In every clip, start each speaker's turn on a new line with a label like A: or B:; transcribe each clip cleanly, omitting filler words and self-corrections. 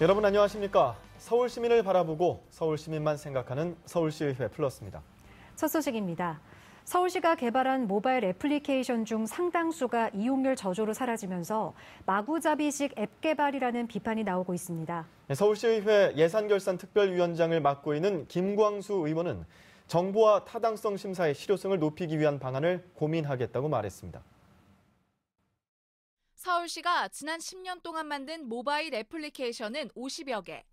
A: 여러분 안녕하십니까? 서울 시민을 바라보고 서울 시민만 생각하는 서울시의회 플러스입니다.
B: 첫 소식입니다. 서울시가 개발한 모바일 애플리케이션 중 상당수가 이용률 저조로 사라지면서 마구잡이식 앱 개발이라는 비판이 나오고 있습니다.
A: 서울시의회 예산결산특별위원장을 맡고 있는 김광수 의원은 정보와 타당성 심사의 실효성을 높이기 위한 방안을 고민하겠다고 말했습니다.
C: 서울시가 지난 10년 동안 만든 모바일 애플리케이션은 50여 개.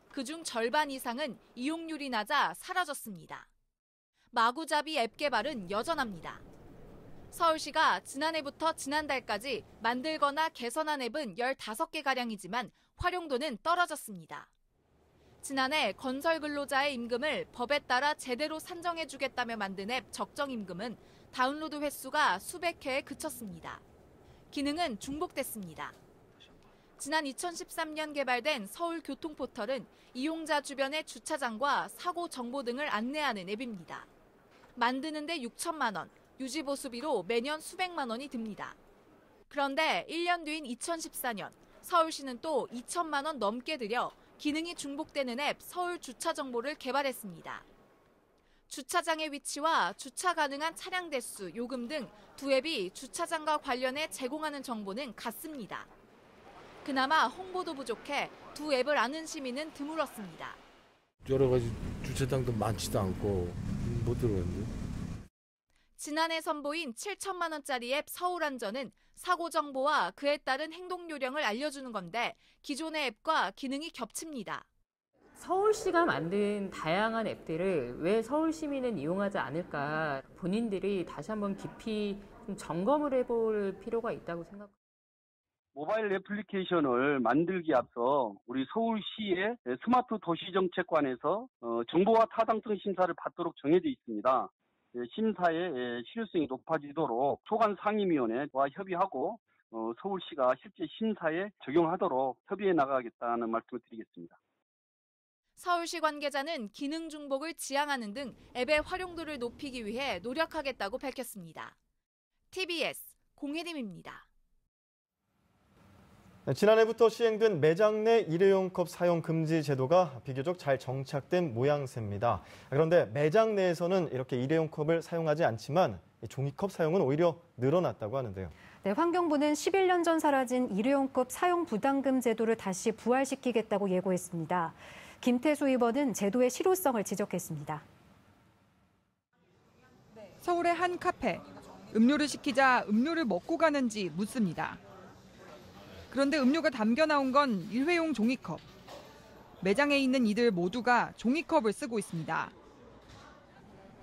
C: 그중 절반 이상은 이용률이 낮아 사라졌습니다. 마구잡이 앱 개발은 여전합니다. 서울시가 지난해부터 지난달까지 만들거나 개선한 앱은 15개가량이지만 활용도는 떨어졌습니다. 지난해 건설 근로자의 임금을 법에 따라 제대로 산정해주겠다며 만든 앱 적정임금은 다운로드 횟수가 수백 회에 그쳤습니다. 기능은 중복됐습니다. 지난 2013년 개발된 서울 교통포털은 이용자 주변의 주차장과 사고 정보 등을 안내하는 앱입니다. 만드는데 6천만 원, 유지 보수비로 매년 수백만 원이 듭니다. 그런데 1년 뒤인 2014년 서울시는 또 2천만 원 넘게 들여 기능이 중복되는 앱 서울 주차 정보를 개발했습니다. 주차장의 위치와 주차 가능한 차량 대수, 요금 등 두 앱이 주차장과 관련해 제공하는 정보는 같습니다. 그나마 홍보도 부족해 두 앱을 아는 시민은 드물었습니다.
D: 여러 가지 주차장도 많지도 않고 못 들어갔는데.
C: 지난해 선보인 7천만 원짜리 앱 서울안전은 사고 정보와 그에 따른 행동 요령을 알려주는 건데 기존의 앱과 기능이 겹칩니다.
E: 서울시가 만든 다양한 앱들을 왜 서울 시민은 이용하지 않을까, 본인들이 다시 한번 깊이 좀 점검을 해볼 필요가 있다고 생각합니다.
F: 모바일 애플리케이션을 만들기에 앞서 우리 서울시의 스마트 도시정책관에서 정보와 타당성 심사를 받도록 정해져 있습니다. 심사의 실효성이 높아지도록 소관 상임위원회와 협의하고 서울시가 실제 심사에 적용하도록 협의해 나가겠다는 말씀을 드리겠습니다.
C: 서울시 관계자는 기능 중복을 지양하는 등 앱의 활용도를 높이기 위해 노력하겠다고 밝혔습니다. TBS 공혜림입니다.
A: 지난해부터 시행된 매장 내 일회용 컵 사용 금지 제도가 비교적 잘 정착된 모양새입니다. 그런데 매장 내에서는 이렇게 일회용 컵을 사용하지 않지만 종이컵 사용은 오히려 늘어났다고 하는데요.
B: 네, 환경부는 11년 전 사라진 일회용컵 사용 부담금 제도를 다시 부활시키겠다고 예고했습니다. 김태수 의원은 제도의 실효성을 지적했습니다.
G: 서울의 한 카페, 음료를 시키자 음료를 먹고 가는지 묻습니다. 그런데 음료가 담겨 나온 건 일회용 종이컵. 매장에 있는 이들 모두가 종이컵을 쓰고 있습니다.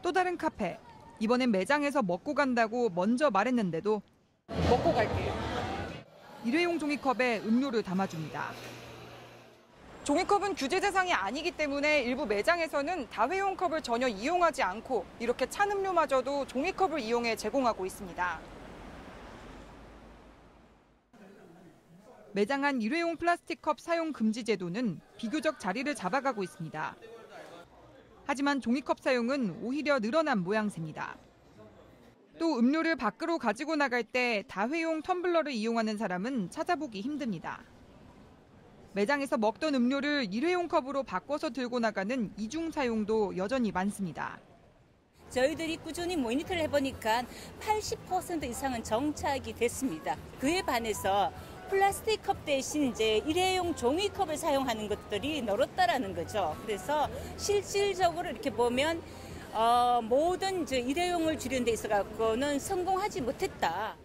G: 또 다른 카페, 이번엔 매장에서 먹고 간다고 먼저 말했는데도 먹고 갈게요. 일회용 종이컵에 음료를 담아줍니다. 종이컵은 규제 대상이 아니기 때문에 일부 매장에서는 다회용 컵을 전혀 이용하지 않고 이렇게 찬 음료마저도 종이컵을 이용해 제공하고 있습니다. 매장 안 일회용 플라스틱 컵 사용 금지 제도는 비교적 자리를 잡아가고 있습니다. 하지만 종이컵 사용은 오히려 늘어난 모양새입니다. 또 음료를 밖으로 가지고 나갈 때 다회용 텀블러를 이용하는 사람은 찾아보기 힘듭니다. 매장에서 먹던 음료를 일회용 컵으로 바꿔서 들고 나가는 이중 사용도 여전히 많습니다.
H: 저희들이 꾸준히 모니터를 해보니까 80% 이상은 정착이 됐습니다. 그에 반해서 플라스틱 컵 대신 이제 일회용 종이컵을 사용하는 것들이 늘었다라는 거죠. 그래서 실질적으로 이렇게 보면 모든 일회용을 줄이는 데 있어서는 성공하지 못했다.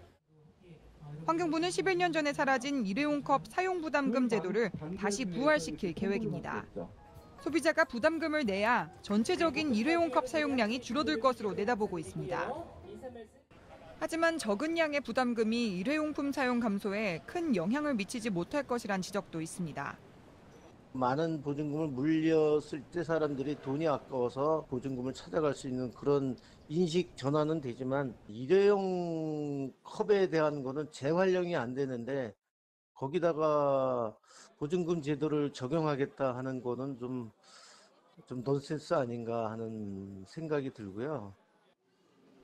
G: 환경부는 11년 전에 사라진 일회용 컵 사용 부담금 제도를 다시 부활시킬 계획입니다. 소비자가 부담금을 내야 전체적인 일회용 컵 사용량이 줄어들 것으로 내다보고 있습니다. 하지만 적은 양의 부담금이 일회용품 사용 감소에 큰 영향을 미치지 못할 것이란 지적도 있습니다.
I: 많은 보증금을 물렸을 때 사람들이 돈이 아까워서 보증금을 찾아갈 수 있는 그런 인식 전환은 되지만 일회용 컵에 대한 거는 재활용이 안 되는데 거기다가 보증금 제도를 적용하겠다 하는 거는 좀 넌센스 아닌가 하는 생각이 들고요.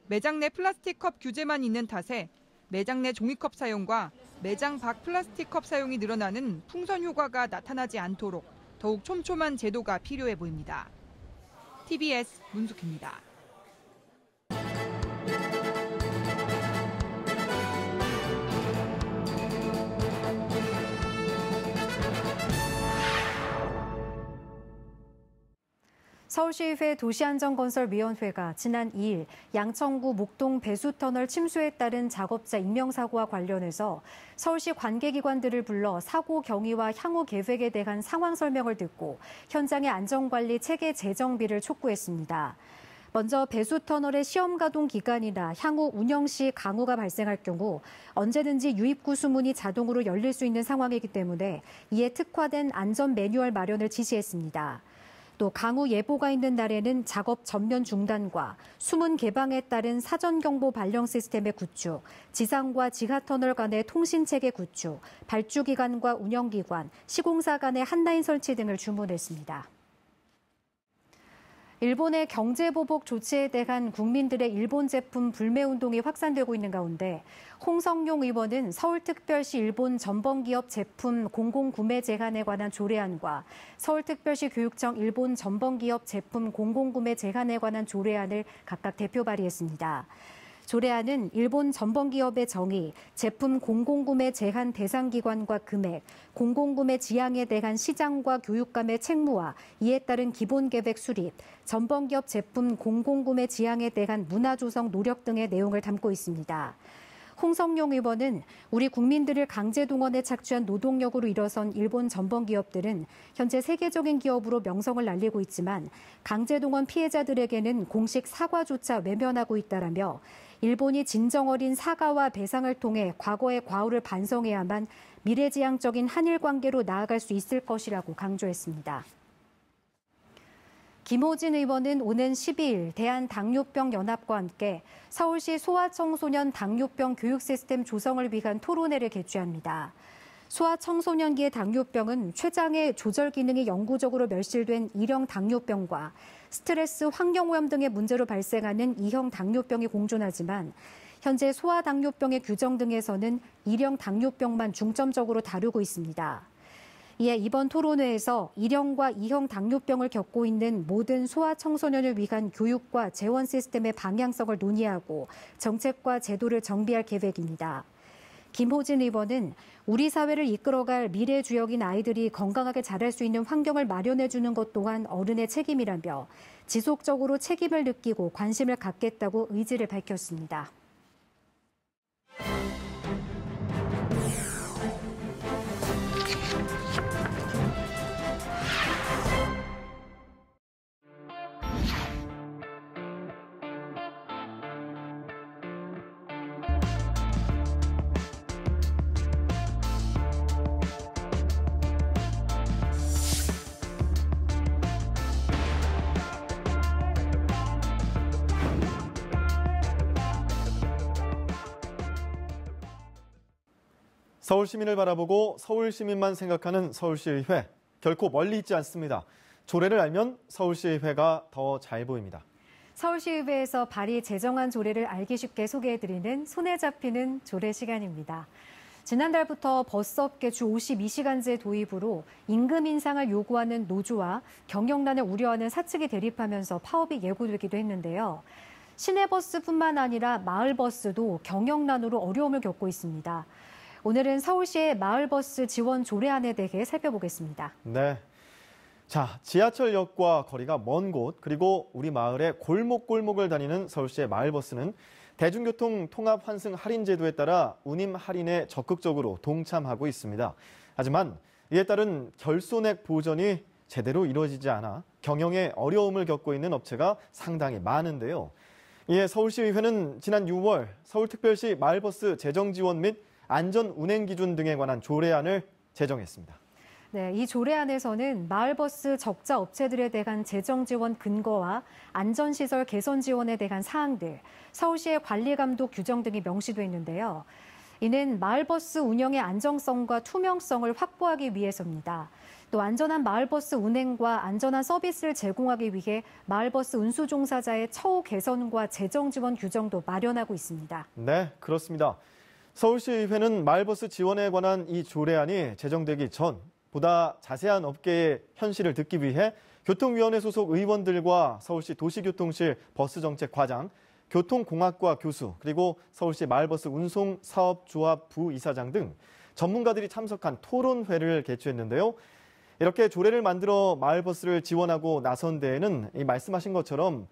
G: 매장 내 플라스틱 컵 규제만 있는 탓에 매장 내 종이컵 사용과 매장 밖 플라스틱 컵 사용이 늘어나는 풍선 효과가 나타나지 않도록 더욱 촘촘한 제도가 필요해 보입니다. TBS 문숙희입니다.
B: 서울시의회 도시안전건설위원회가 지난 2일 양천구 목동 배수터널 침수에 따른 작업자 인명사고와 관련해서 서울시 관계기관들을 불러 사고 경위와 향후 계획에 대한 상황 설명을 듣고 현장의 안전관리 체계 재정비를 촉구했습니다. 먼저 배수터널의 시험 가동 기간이나 향후 운영 시 강우가 발생할 경우 언제든지 유입구 수문이 자동으로 열릴 수 있는 상황이기 때문에 이에 특화된 안전 매뉴얼 마련을 지시했습니다. 또 강우 예보가 있는 날에는 작업 전면 중단과 수문 개방에 따른 사전 경보 발령 시스템의 구축, 지상과 지하터널 간의 통신체계 구축, 발주기관과 운영기관, 시공사 간의 한라인 설치 등을 주문했습니다. 일본의 경제보복 조치에 대한 국민들의 일본 제품 불매운동이 확산되고 있는 가운데 홍성용 의원은 서울특별시 일본 전범기업 제품 공공구매 제한에 관한 조례안과 서울특별시 교육청 일본 전범기업 제품 공공구매 제한에 관한 조례안을 각각 대표 발의했습니다. 조례안은 일본 전범기업의 정의, 제품 공공구매 제한 대상 기관과 금액, 공공구매 지향에 대한 시장과 교육감의 책무와 이에 따른 기본계획 수립, 전범기업 제품 공공구매 지향에 대한 문화조성 노력 등의 내용을 담고 있습니다. 홍성용 의원은 우리 국민들을 강제동원에 착취한 노동력으로 일어선 일본 전범기업들은 현재 세계적인 기업으로 명성을 날리고 있지만 강제동원 피해자들에게는 공식 사과조차 외면하고 있다라며 일본이 진정 어린 사과와 배상을 통해 과거의 과오를 반성해야만 미래지향적인 한일 관계로 나아갈 수 있을 것이라고 강조했습니다. 김호진 의원은 오는 12일 대한당뇨병연합과 함께 서울시 소아청소년 당뇨병 교육 시스템 조성을 위한 토론회를 개최합니다. 소아청소년기의 당뇨병은 췌장의 조절 기능이 영구적으로 멸실된 1형 당뇨병과 스트레스, 환경오염 등의 문제로 발생하는 2형 당뇨병이 공존하지만 현재 소아당뇨병의 규정 등에서는 1형 당뇨병만 중점적으로 다루고 있습니다. 이에 이번 토론회에서 1형과 2형 당뇨병을 겪고 있는 모든 소아청소년을 위한 교육과 재원 시스템의 방향성을 논의하고 정책과 제도를 정비할 계획입니다. 김호진 의원은 우리 사회를 이끌어갈 미래 주역인 아이들이 건강하게 자랄 수 있는 환경을 마련해 주는 것 또한 어른의 책임이라며 지속적으로 책임을 느끼고 관심을 갖겠다고 의지를 밝혔습니다.
A: 서울 시민을 바라보고 서울 시민만 생각하는 서울시의회. 결코 멀리 있지 않습니다. 조례를 알면 서울시의회가 더 잘 보입니다.
B: 서울시의회에서 발의 제정안 조례를 알기 쉽게 소개해드리는 손에 잡히는 조례 시간입니다. 지난달부터 버스업계 주 52시간제 도입으로 임금 인상을 요구하는 노조와 경영난을 우려하는 사측이 대립하면서 파업이 예고되기도 했는데요. 시내버스뿐만 아니라 마을버스도 경영난으로 어려움을 겪고 있습니다. 오늘은 서울시의 마을버스 지원 조례안에 대해 살펴보겠습니다.
A: 네. 자, 지하철역과 거리가 먼 곳, 그리고 우리 마을의 골목골목을 다니는 서울시의 마을버스는 대중교통 통합 환승 할인 제도에 따라 운임 할인에 적극적으로 동참하고 있습니다. 하지만 이에 따른 결손액 보전이 제대로 이루어지지 않아 경영에 어려움을 겪고 있는 업체가 상당히 많은데요. 이에 서울시의회는 지난 6월 서울특별시 마을버스 재정 지원 및 안전 운행 기준 등에 관한 조례안을 제정했습니다.
B: 네, 이 조례안에서는 마을버스 적자 업체들에 대한 재정 지원 근거와 안전시설 개선 지원에 대한 사항들, 서울시의 관리 감독 규정 등이 명시돼 있는데요. 이는 마을버스 운영의 안정성과 투명성을 확보하기 위해서입니다. 또 안전한 마을버스 운행과 안전한 서비스를 제공하기 위해 마을버스 운수 종사자의 처우 개선과 재정 지원 규정도 마련하고 있습니다.
A: 네, 그렇습니다. 서울시의회는 마을버스 지원에 관한 이 조례안이 제정되기 전 보다 자세한 업계의 현실을 듣기 위해 교통위원회 소속 의원들과 서울시 도시교통실 버스정책과장, 교통공학과 교수, 그리고 서울시 마을버스 운송사업조합 부이사장 등 전문가들이 참석한 토론회를 개최했는데요. 이렇게 조례를 만들어 마을버스를 지원하고 나선 데에는 이 말씀하신 것처럼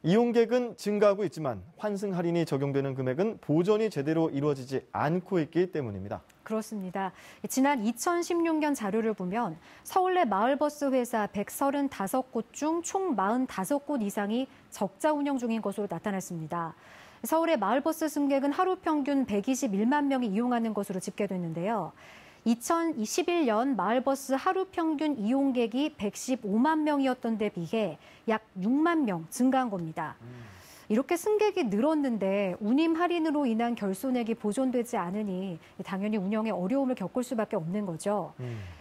A: 이용객은 증가하고 있지만 환승 할인이 적용되는 금액은 보전이 제대로 이루어지지 않고 있기 때문입니다.
B: 그렇습니다. 지난 2016년 자료를 보면 서울 내 마을버스 회사 135곳 중 총 45곳 이상이 적자 운영 중인 것으로 나타났습니다. 서울의 마을버스 승객은 하루 평균 121만 명이 이용하는 것으로 집계됐는데요. 2021년 마을버스 하루 평균 이용객이 115만 명이었던 데 비해 약 6만 명 증가한 겁니다. 이렇게 승객이 늘었는데 운임 할인으로 인한 결손액이 보존되지 않으니 당연히 운영에 어려움을 겪을 수밖에 없는 거죠.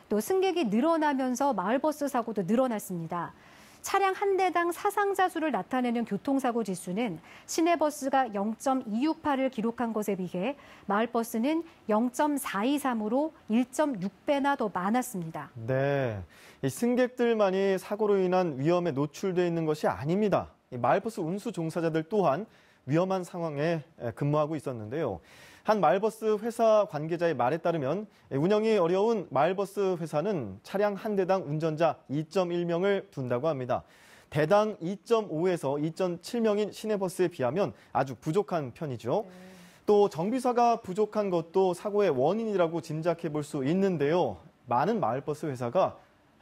B: 또 승객이 늘어나면서 마을버스 사고도 늘어났습니다. 차량 한 대당 사상자 수를 나타내는 교통사고 지수는 시내버스가 0.268을 기록한 것에 비해 마을버스는 0.423으로 1.6배나 더 많았습니다.
A: 네, 이 승객들만이 사고로 인한 위험에 노출돼 있는 것이 아닙니다. 이 마을버스 운수 종사자들 또한 위험한 상황에 근무하고 있었는데요. 한 마을버스 회사 관계자의 말에 따르면 운영이 어려운 마을버스 회사는 차량 한 대당 운전자 2.1명을 둔다고 합니다. 대당 2.5에서 2.7명인 시내버스에 비하면 아주 부족한 편이죠. 또 정비사가 부족한 것도 사고의 원인이라고 짐작해 볼 수 있는데요. 많은 마을버스 회사가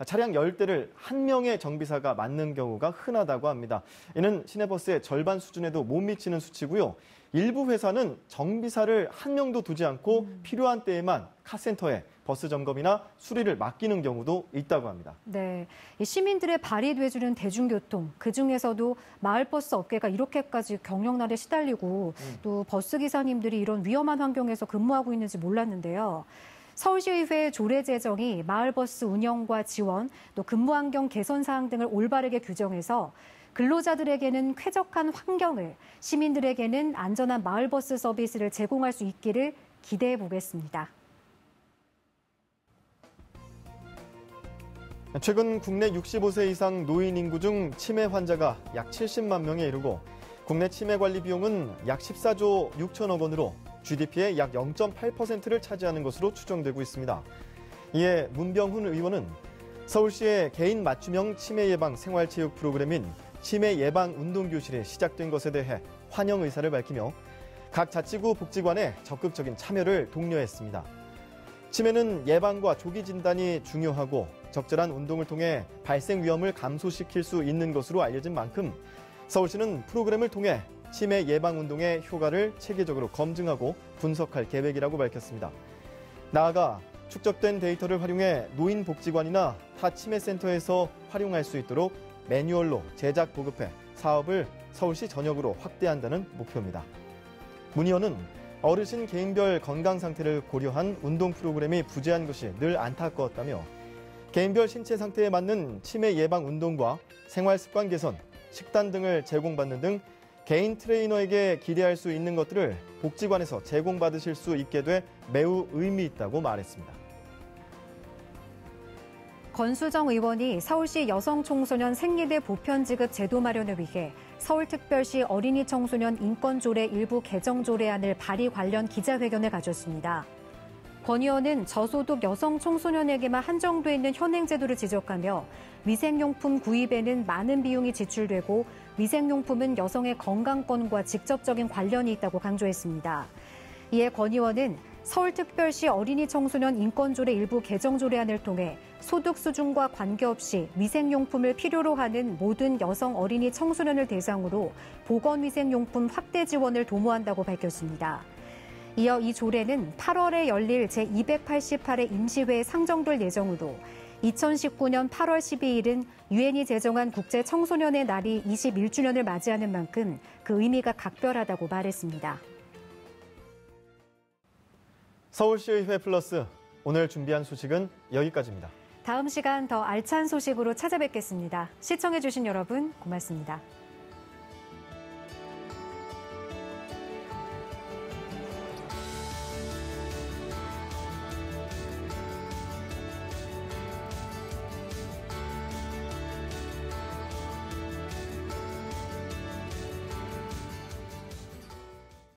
A: 차량 10대를 한 명의 정비사가 맡는 경우가 흔하다고 합니다. 이는 시내버스의 절반 수준에도 못 미치는 수치고요. 일부 회사는 정비사를 한 명도 두지 않고 필요한 때에만 카센터에 버스 점검이나 수리를 맡기는 경우도 있다고 합니다.
B: 네, 이 시민들의 발이 돼주는 대중교통, 그중에서도 마을버스 업계가 이렇게까지 경영난에 시달리고 또 버스기사님들이 이런 위험한 환경에서 근무하고 있는지 몰랐는데요. 서울시의회 조례 제정이 마을버스 운영과 지원, 또 근무 환경 개선 사항 등을 올바르게 규정해서 근로자들에게는 쾌적한 환경을, 시민들에게는 안전한 마을버스 서비스를 제공할 수 있기를 기대해 보겠습니다.
A: 최근 국내 65세 이상 노인 인구 중 치매 환자가 약 70만 명에 이르고 국내 치매 관리 비용은 약 14조 6천억 원으로 GDP의 약 0.8%를 차지하는 것으로 추정되고 있습니다. 이에 문병훈 의원은 서울시의 개인 맞춤형 치매 예방 생활체육 프로그램인 치매 예방 운동교실이 시작된 것에 대해 환영 의사를 밝히며 각 자치구 복지관에 적극적인 참여를 독려했습니다. 치매는 예방과 조기 진단이 중요하고 적절한 운동을 통해 발생 위험을 감소시킬 수 있는 것으로 알려진 만큼 서울시는 프로그램을 통해 치매 예방 운동의 효과를 체계적으로 검증하고 분석할 계획이라고 밝혔습니다. 나아가 축적된 데이터를 활용해 노인복지관이나 타 치매센터에서 활용할 수 있도록 매뉴얼로 제작 보급해 사업을 서울시 전역으로 확대한다는 목표입니다. 문 의원은 어르신 개인별 건강 상태를 고려한 운동 프로그램이 부재한 것이 늘 안타까웠다며 개인별 신체 상태에 맞는 치매 예방 운동과 생활 습관 개선, 식단 등을 제공받는 등 개인 트레이너에게 기대할 수 있는 것들을 복지관에서 제공받으실 수 있게 돼 매우 의미 있다고 말했습니다.
B: 권수정 의원이 서울시 여성청소년 생리대 보편 지급 제도 마련을 위해 서울특별시 어린이 청소년 인권조례 일부 개정 조례안을 발의 관련 기자회견을 가졌습니다. 권 의원은 저소득 여성 청소년에게만 한정돼 있는 현행 제도를 지적하며 위생용품 구입에는 많은 비용이 지출되고 위생용품은 여성의 건강권과 직접적인 관련이 있다고 강조했습니다. 이에 권 의원은 서울특별시 어린이 청소년 인권조례 일부 개정 조례안을 통해 소득 수준과 관계없이 위생용품을 필요로 하는 모든 여성 어린이 청소년을 대상으로 보건위생용품 확대 지원을 도모한다고 밝혔습니다. 이어 이 조례는 8월에 열릴 제288회 임시회에 상정될 예정으로 2019년 8월 12일은 유엔이 제정한 국제청소년의 날이 21주년을 맞이하는 만큼 그 의미가 각별하다고 말했습니다.
A: 서울시의회 플러스 오늘 준비한 소식은 여기까지입니다.
B: 다음 시간 더 알찬 소식으로 찾아뵙겠습니다. 시청해주신 여러분 고맙습니다.